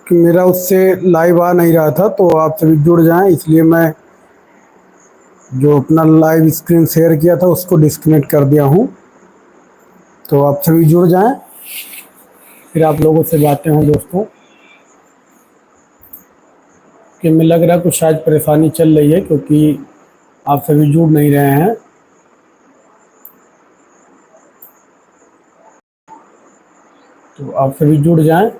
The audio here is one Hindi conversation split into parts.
कि मेरा उससे लाइव आ नहीं रहा था, तो आप सभी जुड़ जाएं, इसलिए मैं जो अपना लाइव स्क्रीन शेयर किया था उसको डिस्कनेक्ट कर दिया हूँ। तो आप सभी जुड़ जाएं, फिर आप लोगों से बातें हों दोस्तों। कि मैं लग रहा है कुछ शायद परेशानी चल रही है, क्योंकि आप सभी जुड़ नहीं रहे हैं। तो आप सभी जुड़ जाएं।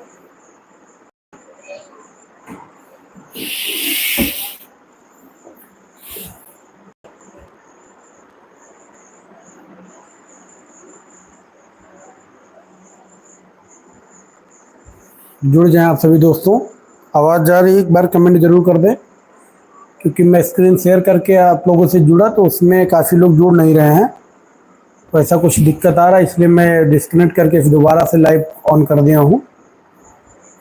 जुड़ जाएं आप सभी दोस्तों। आवाज़ जा रही है, एक बार कमेंट ज़रूर कर दें, क्योंकि मैं स्क्रीन शेयर करके आप लोगों से जुड़ा तो उसमें काफ़ी लोग जुड़ नहीं रहे हैं। तो ऐसा कुछ दिक्कत आ रहा है, इसलिए मैं डिस्कनेक्ट करके फिर दोबारा से लाइव ऑन कर दिया हूँ।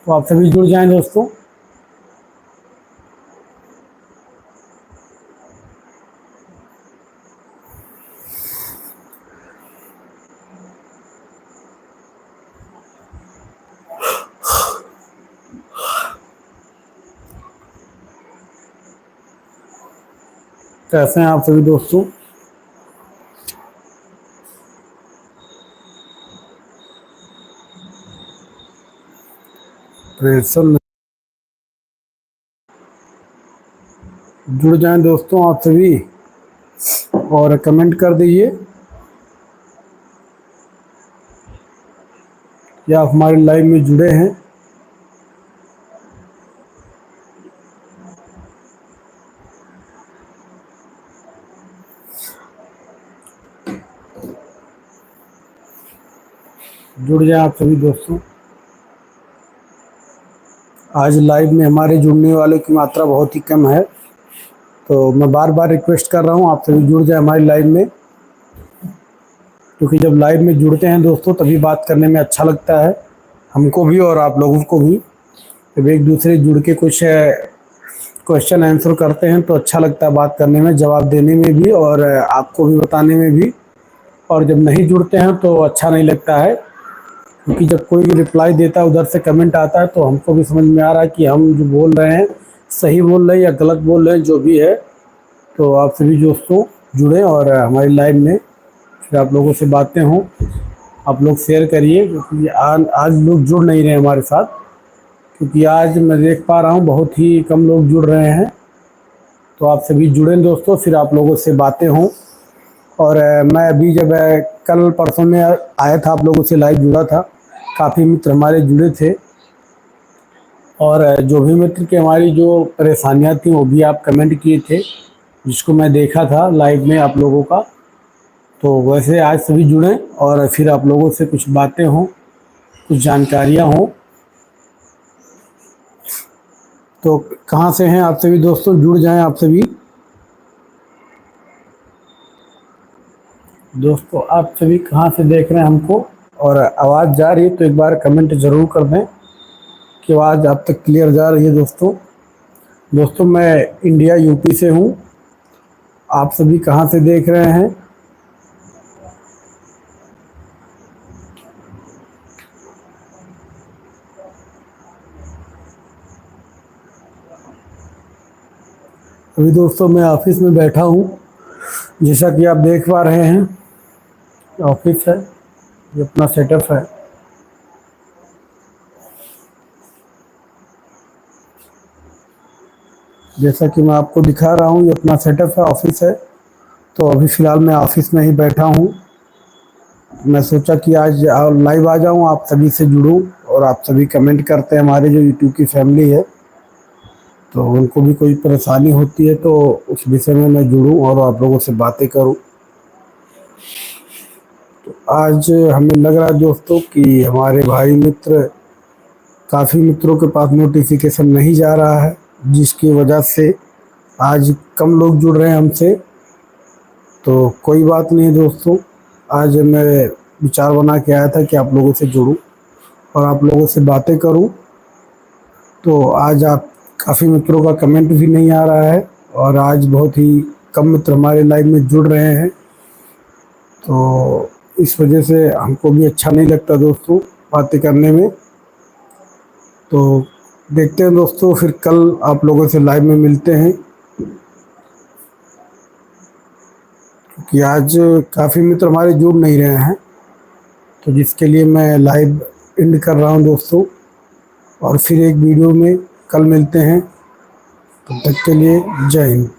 तो आप सभी जुड़ जाएं दोस्तों। कैसे हैं आप सभी दोस्तों? प्रेषण जुड़ जाएं दोस्तों आप सभी, और कमेंट कर दीजिए कि आप हमारे लाइव में जुड़े हैं। जुड़ जाएं आप सभी दोस्तों। आज लाइव में हमारे जुड़ने वालों की मात्रा बहुत ही कम है, तो मैं बार बार रिक्वेस्ट कर रहा हूँ आप सभी जुड़ जाएं हमारी लाइव में, क्योंकि जब लाइव में जुड़ते हैं दोस्तों तभी बात करने में अच्छा लगता है हमको भी और आप लोगों को भी। जब एक दूसरे जुड़ के कुछ क्वेश्चन आंसर करते हैं तो अच्छा लगता है बात करने में, जवाब देने में भी और आपको भी बताने में भी। और जब नहीं जुड़ते हैं तो अच्छा नहीं लगता है, क्योंकि जब कोई रिप्लाई देता है, उधर से कमेंट आता है, तो हमको भी समझ में आ रहा है कि हम जो बोल रहे हैं सही बोल रहे हैं या गलत बोल रहे हैं, जो भी है। तो आप सभी दोस्तों जुड़ें और हमारी लाइव में फिर आप लोगों से बातें हों। आप लोग शेयर करिए, क्योंकि आज लोग जुड़ नहीं रहे हमारे साथ, क्योंकि आज मैं देख पा रहा हूँ बहुत ही कम लोग जुड़ रहे हैं। तो आप सभी जुड़ें दोस्तों, फिर आप लोगों से बातें हों। और मैं अभी जब कल परसों में आया था, आप लोगों से लाइव जुड़ा था, काफ़ी मित्र हमारे जुड़े थे। और जो भी मित्र की हमारी जो परेशानियां थी वो भी आप कमेंट किए थे, जिसको मैं देखा था लाइव में आप लोगों का। तो वैसे आज सभी जुड़ें और फिर आप लोगों से कुछ बातें हों, कुछ जानकारियां हों। तो कहाँ से हैं आप सभी दोस्तों? जुड़ जाएं आप सभी दोस्तों। आप सभी कहाँ से देख रहे हैं हमको, और आवाज़ जा रही है तो एक बार कमेंट ज़रूर कर दें कि आवाज़ आप तक क्लियर जा रही है दोस्तों। मैं इंडिया यूपी से हूँ। आप सभी कहाँ से देख रहे हैं? अभी दोस्तों मैं ऑफिस में बैठा हूँ, जैसा कि आप देख पा रहे हैं। ऑफिस है, ये अपना सेटअप है। जैसा कि मैं आपको दिखा रहा हूँ, ये अपना सेटअप है, ऑफिस है। तो अभी फ़िलहाल मैं ऑफिस में ही बैठा हूँ। मैं सोचा कि आज लाइव आ जाऊँ, आप सभी से जुड़ूँ, और आप सभी कमेंट करते हैं, हमारे जो यूट्यूब की फैमिली है तो उनको भी कोई परेशानी होती है, तो उस विषय में मैं जुड़ूँ और आप लोगों से बातें करूँ। तो आज हमें लग रहा है दोस्तों कि हमारे भाई मित्र, काफ़ी मित्रों के पास नोटिफिकेशन नहीं जा रहा है, जिसकी वजह से आज कम लोग जुड़ रहे हैं हमसे। तो कोई बात नहीं दोस्तों, आज मैं विचार बना के आया था कि आप लोगों से जुड़ूं और आप लोगों से बातें करूं। तो आज आप काफ़ी मित्रों का कमेंट भी नहीं आ रहा है, और आज बहुत ही कम मित्र हमारे लाइव में जुड़ रहे हैं। तो इस वजह से हमको भी अच्छा नहीं लगता दोस्तों बातें करने में। तो देखते हैं दोस्तों, फिर कल आप लोगों से लाइव में मिलते हैं, कि आज काफ़ी मित्र हमारे जुड़ नहीं रहे हैं, तो जिसके लिए मैं लाइव एंड कर रहा हूं दोस्तों। और फिर एक वीडियो में कल मिलते हैं, तब तक के लिए जय हिंद।